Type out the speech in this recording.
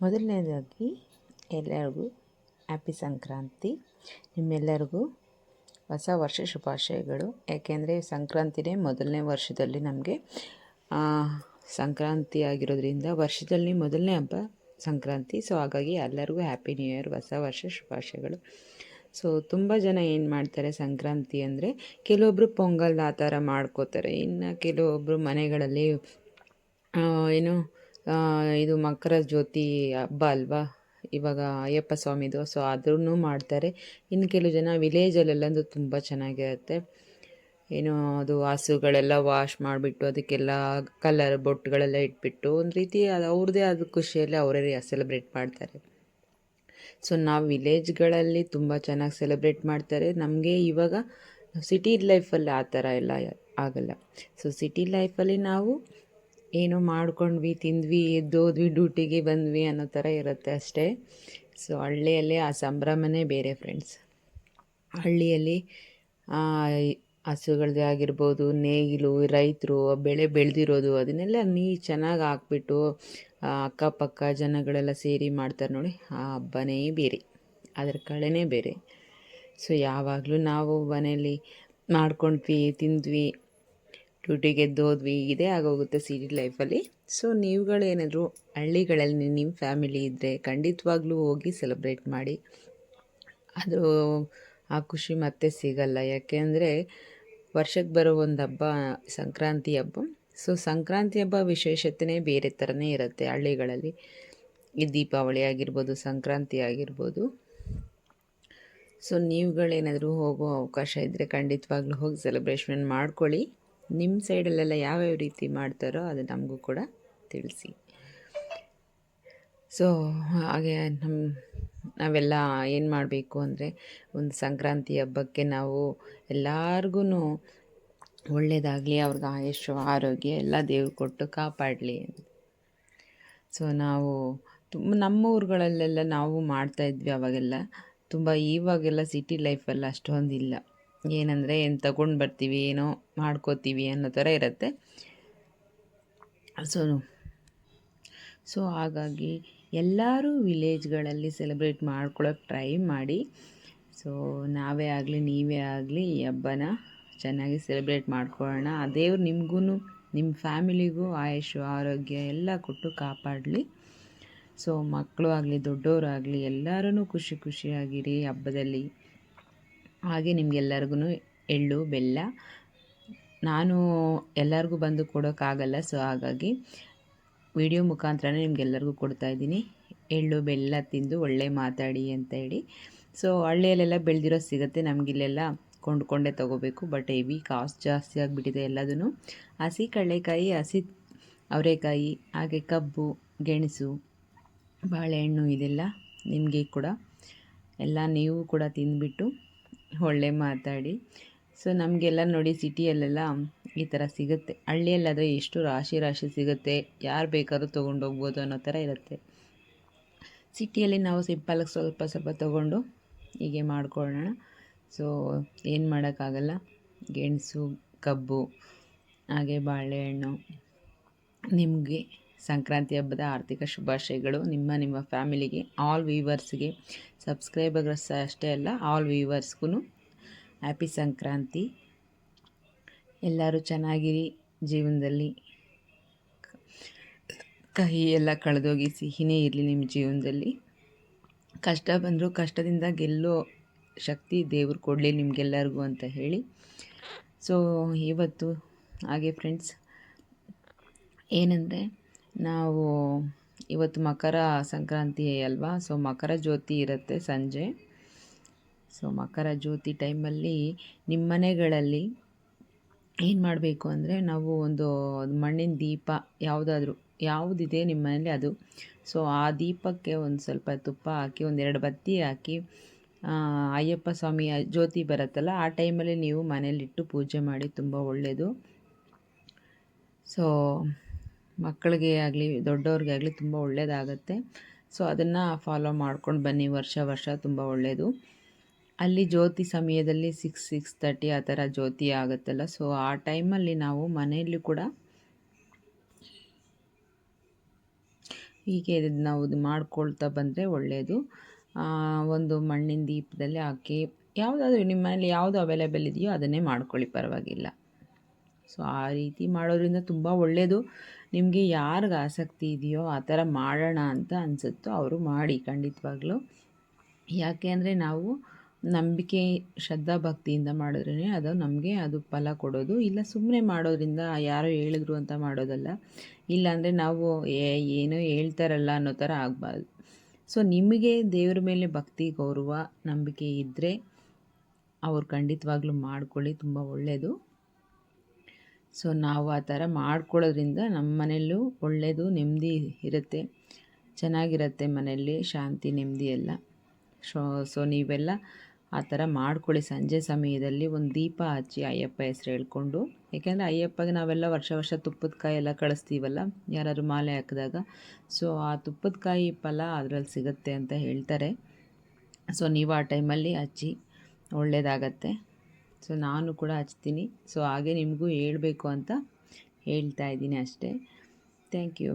ಮೊದಲನೇದಾಗಿ ಎಲ್ಲರಿಗೂ ಹ್ಯಾಪಿ ಸಂಕ್ರಾಂತಿ. ನಿಮ್ಮೆಲ್ಲರಿಗೂ ಹೊಸ ವರ್ಷ ಶುಭಾಶಯಗಳು. ಯಾಕೆಂದರೆ ಸಂಕ್ರಾಂತಿನೇ ಮೊದಲನೇ ವರ್ಷದಲ್ಲಿ ನಮಗೆ ಸಂಕ್ರಾಂತಿ ಆಗಿರೋದ್ರಿಂದ ವರ್ಷದಲ್ಲಿ ಮೊದಲನೇ ಹಬ್ಬ ಸಂಕ್ರಾಂತಿ. ಸೊ ಹಾಗಾಗಿ ಎಲ್ಲರಿಗೂ ಹ್ಯಾಪಿ ನ್ಯೂ ಇಯರ್, ಹೊಸ ವರ್ಷ ಶುಭಾಶಯಗಳು. ಸೊ ತುಂಬ ಜನ ಏನು ಮಾಡ್ತಾರೆ ಸಂಕ್ರಾಂತಿ ಅಂದರೆ, ಕೆಲವೊಬ್ಬರು ಪೊಂಗಲ್ ಆ ಥರ ಮಾಡ್ಕೋತಾರೆ. ಇನ್ನು ಕೆಲವೊಬ್ಬರು ಮನೆಗಳಲ್ಲಿ ಏನು ಇದು ಮಕರ ಜ್ಯೋತಿ ಹಬ್ಬ ಅಲ್ವಾ, ಇವಾಗ ಅಯ್ಯಪ್ಪ ಸ್ವಾಮಿದು, ಸೊ ಅದನ್ನು ಮಾಡ್ತಾರೆ. ಇನ್ನು ಕೆಲವು ಜನ ವಿಲೇಜಲ್ಲೆಲ್ಲಂದು ತುಂಬ ಚೆನ್ನಾಗಿರುತ್ತೆ. ಏನು ಅದು ಹಸುಗಳೆಲ್ಲ ವಾಶ್ ಮಾಡಿಬಿಟ್ಟು ಅದಕ್ಕೆಲ್ಲ ಕಲರ್ ಬೊಟ್ಟುಗಳೆಲ್ಲ ಇಟ್ಬಿಟ್ಟು ಒಂದು ರೀತಿ ಅದು ಅವ್ರದ್ದೇ ಆದ ಖುಷಿಯಲ್ಲಿ ಅವರೇ ಸೆಲೆಬ್ರೇಟ್ ಮಾಡ್ತಾರೆ. ಸೊ ನಾವು ವಿಲೇಜ್ಗಳಲ್ಲಿ ತುಂಬ ಚೆನ್ನಾಗಿ ಸೆಲೆಬ್ರೇಟ್ ಮಾಡ್ತಾರೆ. ನಮಗೆ ಇವಾಗ ಸಿಟಿ ಲೈಫಲ್ಲಿ ಆ ಥರ ಎಲ್ಲ ಆಗಲ್ಲ. ಸೊ ಸಿಟಿ ಲೈಫಲ್ಲಿ ನಾವು ಏನೋ ಮಾಡ್ಕೊಂಡ್ವಿ, ತಿಂದ್ವಿ, ಎದ್ದೋದ್ವಿ, ಡ್ಯೂಟಿಗೆ ಬಂದ್ವಿ ಅನ್ನೋ ಥರ ಇರುತ್ತೆ ಅಷ್ಟೇ. ಸೊ ಹಳ್ಳಿಯಲ್ಲಿ ಆ ಸಂಭ್ರಮನೇ ಬೇರೆ ಫ್ರೆಂಡ್ಸ್. ಹಳ್ಳಿಯಲ್ಲಿ ಹಸುಗಳದ್ದೇ ಆಗಿರ್ಬೋದು, ನೇಗಿಲು, ರೈತರು ಬೆಳೆ ಬೆಳೆದಿರೋದು ಅದನ್ನೆಲ್ಲ ಚೆನ್ನಾಗಿ ಹಾಕ್ಬಿಟ್ಟು ಅಕ್ಕಪಕ್ಕ ಜನಗಳೆಲ್ಲ ಸೇರಿ ಮಾಡ್ತಾರೆ ನೋಡಿ, ಆ ಹಬ್ಬನೇ ಬೇರೆ, ಅದರ ಕಳೆನೇ ಬೇರೆ. ಸೊ ಯಾವಾಗಲೂ ನಾವು ಮನೇಲಿ ಮಾಡ್ಕೊಂಡ್ವಿ, ತಿಂದ್ವಿ, ಡ್ಯೂಟಿಗೆ ಎದ್ದೋದ್ವಿ, ಇದೇ ಆಗೋಗುತ್ತೆ ಸಿಟಿ ಲೈಫಲ್ಲಿ. ಸೊ ನೀವುಗಳೇನಾದರೂ ಹಳ್ಳಿಗಳಲ್ಲಿ ನಿಮ್ಮ ಫ್ಯಾಮಿಲಿ ಇದ್ದರೆ ಖಂಡಿತವಾಗ್ಲೂ ಹೋಗಿ ಸೆಲೆಬ್ರೇಟ್ ಮಾಡಿ. ಅದು ಆ ಖುಷಿ ಮತ್ತೆ ಸಿಗಲ್ಲ. ಯಾಕೆಂದರೆ ವರ್ಷಕ್ಕೆ ಬರೋ ಒಂದು ಹಬ್ಬ ಸಂಕ್ರಾಂತಿ ಹಬ್ಬ. ಸೊ ಸಂಕ್ರಾಂತಿ ಹಬ್ಬ ವಿಶೇಷತೆಯೇ ಬೇರೆ ಥರನೇ ಇರುತ್ತೆ ಹಳ್ಳಿಗಳಲ್ಲಿ. ಈ ದೀಪಾವಳಿ ಆಗಿರ್ಬೋದು, ಸಂಕ್ರಾಂತಿ ಆಗಿರ್ಬೋದು. ಸೊ ನೀವುಗಳೇನಾದರೂ ಹೋಗೋ ಅವಕಾಶ ಇದ್ದರೆ ಖಂಡಿತವಾಗ್ಲೂ ಹೋಗಿ ಸೆಲೆಬ್ರೇಷನ್ ಮಾಡ್ಕೊಳ್ಳಿ. ನಿಮ್ಮ ಸೈಡಲ್ಲೆಲ್ಲ ಯಾವ್ಯಾವ ರೀತಿ ಮಾಡ್ತಾರೋ ಅದು ನಮಗೂ ಕೂಡ ತಿಳಿಸಿ. ಸೊ ಹಾಗೆ ನಾವೆಲ್ಲ ಏನು ಮಾಡಬೇಕು ಅಂದರೆ, ಒಂದು ಸಂಕ್ರಾಂತಿ ಹಬ್ಬಕ್ಕೆ ನಾವು ಎಲ್ಲರಿಗೂ ಒಳ್ಳೆಯದಾಗಲಿ, ಅವ್ರಿಗೆ ಆಯುಷ್ಯ ಆರೋಗ್ಯ ಎಲ್ಲ ದೇವ್ರು ಕೊಟ್ಟು ಕಾಪಾಡಲಿ. ಸೊ ನಾವು ನಮ್ಮ ಊರುಗಳಲ್ಲೆಲ್ಲ ನಾವು ಮಾಡ್ತಾಯಿದ್ವಿ ಅವಾಗೆಲ್ಲ ತುಂಬ. ಇವಾಗೆಲ್ಲ ಸಿಟಿ ಲೈಫೆಲ್ಲ ಅಷ್ಟೊಂದಿಲ್ಲ. ಏನಂದರೆ ಏನು ತಗೊಂಡು ಬರ್ತೀವಿ, ಏನೋ ಮಾಡ್ಕೋತೀವಿ ಅನ್ನೋ ಥರ ಇರುತ್ತೆ. ಸೊ ಹಾಗಾಗಿ ಎಲ್ಲರೂ ವಿಲೇಜ್ಗಳಲ್ಲಿ ಸೆಲೆಬ್ರೇಟ್ ಮಾಡ್ಕೊಳ್ಳೋಕೆ ಟ್ರೈ ಮಾಡಿ. ಸೊ ನಾವೇ ಆಗಲಿ ನೀವೇ ಆಗಲಿ ಈ ಹಬ್ಬನ ಚೆನ್ನಾಗಿ ಸೆಲೆಬ್ರೇಟ್ ಮಾಡ್ಕೊಳ್ಳೋಣ. ಆ ದೇವ್ರು ನಿಮಗೂ ನಿಮ್ಮ ಫ್ಯಾಮಿಲಿಗೂ ಆಯುಷ್ಯ ಆರೋಗ್ಯ ಎಲ್ಲ ಕೊಟ್ಟು ಕಾಪಾಡಲಿ. ಸೊ ಮಕ್ಕಳು ಆಗಲಿ ದೊಡ್ಡವರಾಗಲಿ ಎಲ್ಲರೂ ಖುಷಿಯಾಗಿರಿ ಹಬ್ಬದಲ್ಲಿ. ಹಾಗೆ ನಿಮಗೆಲ್ಲರಿಗೂ ಎಳ್ಳು ಬೆಲ್ಲ ನಾನು ಎಲ್ಲರಿಗೂ ಬಂದು ಕೊಡೋಕ್ಕಾಗಲ್ಲ. ಸೊ ಹಾಗಾಗಿ ವಿಡಿಯೋ ಮುಖಾಂತರನೇ ನಿಮಗೆಲ್ಲರಿಗೂ ಕೊಡ್ತಾಯಿದ್ದೀನಿ. ಎಳ್ಳು ಬೆಲ್ಲ ತಿಂದು ಒಳ್ಳೆ ಮಾತಾಡಿ ಅಂತ ಹೇಳಿ. ಸೊ ಹಳ್ಳಿಯಲ್ಲೆಲ್ಲ ಬೆಳೆದಿರೋ ಸಿಗುತ್ತೆ, ನಮಗಿಲ್ಲೆಲ್ಲ ಕೊಂಡ್ಕೊಂಡೇ ತೊಗೋಬೇಕು. ಬಟ್ ಹೆವಿ ಕಾಸ್ಟ್ ಜಾಸ್ತಿ ಆಗಿಬಿಟ್ಟಿದೆ ಎಲ್ಲದೂ. ಹಸಿ ಕಡಲೆಕಾಯಿ, ಹಸಿ ಅವರೆಕಾಯಿ, ಹಾಗೆ ಕಬ್ಬು, ಗೆಣಸು, ಬಾಳೆಹಣ್ಣು ಇದೆಲ್ಲ ನಿಮಗೆ ಕೂಡ ಎಲ್ಲ ನೀವು ಕೂಡ ತಿಂದುಬಿಟ್ಟು ಒಳ್ಳೆ ಮಾತಾಡಿ. ಸೊ ನಮಗೆಲ್ಲ ನೋಡಿ ಸಿಟಿಯಲ್ಲೆಲ್ಲ ಈ ಥರ ಸಿಗುತ್ತೆ. ಹಳ್ಳಿಯಲ್ಲಾದರೆ ಎಷ್ಟು ರಾಶಿ ಸಿಗುತ್ತೆ, ಯಾರು ಬೇಕಾದ್ರೂ ತೊಗೊಂಡೋಗ್ಬೋದು ಅನ್ನೋ ಥರ ಇರುತ್ತೆ. ಸಿಟಿಯಲ್ಲಿ ನಾವು ಸಿಂಪಲ್ಲಾಗಿ ಸ್ವಲ್ಪ ತೊಗೊಂಡು ಹೀಗೆ ಮಾಡ್ಕೊಳ್ಳೋಣ. ಸೊ ಏನು ಮಾಡೋಕ್ಕಾಗಲ್ಲ. ಗೆಣಸು, ಕಬ್ಬು, ಹಾಗೆ ಬಾಳೆಹಣ್ಣು. ನಿಮಗೆ ಸಂಕ್ರಾಂತಿ ಹಬ್ಬದ ಆರ್ಥಿಕ ಶುಭಾಶಯಗಳು. ನಿಮ್ಮ ಫ್ಯಾಮಿಲಿಗೆ, ಆಲ್ ವ್ಯೂವರ್ಸ್ಗೆ, ಸಬ್ಸ್ಕ್ರೈಬರ್ಸ್ ಅಷ್ಟೇ ಅಲ್ಲ, ಆಲ್ ವ್ಯೂವರ್ಸ್ಗೂ ಹ್ಯಾಪಿ ಸಂಕ್ರಾಂತಿ. ಎಲ್ಲರೂ ಚೆನ್ನಾಗಿರಿ. ಜೀವನದಲ್ಲಿ ಕಹಿ ಎಲ್ಲ ಕಳೆದೋಗಿ ಸಿಹಿನೇ ಇರಲಿ ನಿಮ್ಮ ಜೀವನದಲ್ಲಿ. ಕಷ್ಟ ಬಂದರೂ ಕಷ್ಟದಿಂದ ಗೆಲ್ಲೋ ಶಕ್ತಿ ದೇವ್ರು ಕೊಡಲಿ ನಿಮಗೆಲ್ಲರಿಗೂ ಅಂತ ಹೇಳಿ. ಸೊ ಇವತ್ತು ಹಾಗೆ ಫ್ರೆಂಡ್ಸ್ ಏನಂದರೆ, ನಾವು ಇವತ್ತು ಮಕರ ಸಂಕ್ರಾಂತಿ ಅಲ್ವಾ. ಸೊ ಮಕರ ಜ್ಯೋತಿ ಇರುತ್ತೆ ಸಂಜೆ. ಸೊ ಮಕರ ಜ್ಯೋತಿ ಟೈಮಲ್ಲಿ ನಿಮ್ಮ ಮನೆಗಳಲ್ಲಿ ಏನು ಮಾಡಬೇಕು ಅಂದರೆ, ನಾವು ಒಂದು ಮಣ್ಣಿನ ದೀಪ ಯಾವುದಿದೆ ನಿಮ್ಮ ಮನೇಲಿ ಅದು. ಸೊ ಆ ದೀಪಕ್ಕೆ ಒಂದು ಸ್ವಲ್ಪ ತುಪ್ಪ ಹಾಕಿ, ಒಂದೆರಡು ಬತ್ತಿ ಹಾಕಿ, ಅಯ್ಯಪ್ಪ ಸ್ವಾಮಿಯ ಜ್ಯೋತಿ ಬರುತ್ತಲ್ಲ ಆ ಟೈಮಲ್ಲಿ ನೀವು ಮನೇಲಿಟ್ಟು ಪೂಜೆ ಮಾಡಿ, ತುಂಬ ಒಳ್ಳೆಯದು. ಸೊ ಮಕ್ಕಳಿಗೆ ಆಗಲಿ ದೊಡ್ಡವ್ರಿಗೆ ಆಗಲಿ ತುಂಬ ಒಳ್ಳೆಯದಾಗತ್ತೆ. ಸೊ ಅದನ್ನು ಫಾಲೋ ಮಾಡ್ಕೊಂಡು ಬನ್ನಿ ವರ್ಷ ತುಂಬ ಒಳ್ಳೆಯದು. ಅಲ್ಲಿ ಜ್ಯೋತಿ ಸಮಯದಲ್ಲಿ 6:30 ಆ ಥರ ಜ್ಯೋತಿ ಆಗುತ್ತಲ್ಲ. ಸೊ ಆ ಟೈಮಲ್ಲಿ ನಾವು ಮನೆಯಲ್ಲಿ ಕೂಡ ಹೀಗೆ ನಾವು ಇದು ಮಾಡ್ಕೊಳ್ತಾ ಬಂದರೆ ಒಳ್ಳೆಯದು. ಒಂದು ಮಣ್ಣಿನ ದೀಪದಲ್ಲಿ ಹಾಕಿ ಯಾವುದಾದ್ರೂ ನಿಮ್ಮ ಮನೇಲಿ ಯಾವುದು ಅವೈಲೇಬಲ್ ಇದೆಯೋ ಅದನ್ನೇ ಮಾಡ್ಕೊಳ್ಳಿ, ಪರವಾಗಿಲ್ಲ. ಸೊ ಆ ರೀತಿ ಮಾಡೋದ್ರಿಂದ ತುಂಬ ಒಳ್ಳೆಯದು. ನಿಮಗೆ ಯಾರಿಗೆ ಆಸಕ್ತಿ ಇದೆಯೋ ಆ ಥರ ಮಾಡೋಣ ಅಂತ ಅನಿಸುತ್ತೋ ಅವರು ಮಾಡಿ ಖಂಡಿತವಾಗ್ಲೂ. ಯಾಕೆ ಅಂದರೆ ನಾವು ನಂಬಿಕೆ ಶ್ರದ್ಧಾ ಭಕ್ತಿಯಿಂದ ಮಾಡಿದ್ರೇ ಅದು ನಮಗೆ ಅದು ಫಲ ಕೊಡೋದು. ಇಲ್ಲ ಸುಮ್ಮನೆ ಮಾಡೋದ್ರಿಂದ ಯಾರೋ ಹೇಳಿದ್ರು ಅಂತ ಮಾಡೋದಲ್ಲ. ಇಲ್ಲಾಂದರೆ ನಾವು ಏನೋ ಹೇಳ್ತಾರಲ್ಲ ಅನ್ನೋ ಥರ ಆಗಬಾರ್ದು. ಸೊ ನಿಮಗೆ ದೇವ್ರ ಮೇಲೆ ಭಕ್ತಿ ಗೌರವ ನಂಬಿಕೆ ಇದ್ದರೆ ಅವ್ರು ಖಂಡಿತವಾಗ್ಲೂ ಮಾಡ್ಕೊಳ್ಳಿ, ತುಂಬ ಒಳ್ಳೆಯದು. ಸೊ ನಾವು ಆ ಥರ ಮಾಡ್ಕೊಳ್ಳೋದ್ರಿಂದ ನಮ್ಮ ಮನೆಯಲ್ಲೂ ಒಳ್ಳೆಯದು, ನೆಮ್ಮದಿ ಇರುತ್ತೆ, ಚೆನ್ನಾಗಿರುತ್ತೆ ಮನೆಯಲ್ಲಿ, ಶಾಂತಿ ನೆಮ್ಮದಿ ಎಲ್ಲ. ಸೊ ನೀವೆಲ್ಲ ಆ ಥರ ಮಾಡ್ಕೊಳ್ಳಿ. ಸಂಜೆ ಸಮಯದಲ್ಲಿ ಒಂದು ದೀಪ ಹಚ್ಚಿ ಅಯ್ಯಪ್ಪ ಹೆಸ್ರು ಹೇಳ್ಕೊಂಡು, ಏಕೆಂದರೆ ಅಯ್ಯಪ್ಪಗೆ ನಾವೆಲ್ಲ ವರ್ಷ ತುಪ್ಪದ ಕಾಯಿ ಎಲ್ಲ ಕಳಿಸ್ತೀವಲ್ಲ ಯಾರಾದ್ರು ಮಾಲೆ ಹಾಕಿದಾಗ. ಸೊ ಆ ತುಪ್ಪದ ಕಾಯಿ ಫಲ ಅದರಲ್ಲಿ ಸಿಗುತ್ತೆ ಅಂತ ಹೇಳ್ತಾರೆ. ಸೊ ನೀವು ಆ ಟೈಮಲ್ಲಿ ಹಚ್ಚಿ ಒಳ್ಳೆಯದಾಗತ್ತೆ. ಸೊ ನಾನು ಕೂಡ ಹಚ್ತೀನಿ. ಸೊ ಹಾಗೆ ನಿಮಗೂ ಹೇಳಬೇಕು ಅಂತ ಹೇಳ್ತಾ ಇದ್ದೀನಿ ಅಷ್ಟೇ. Thank you.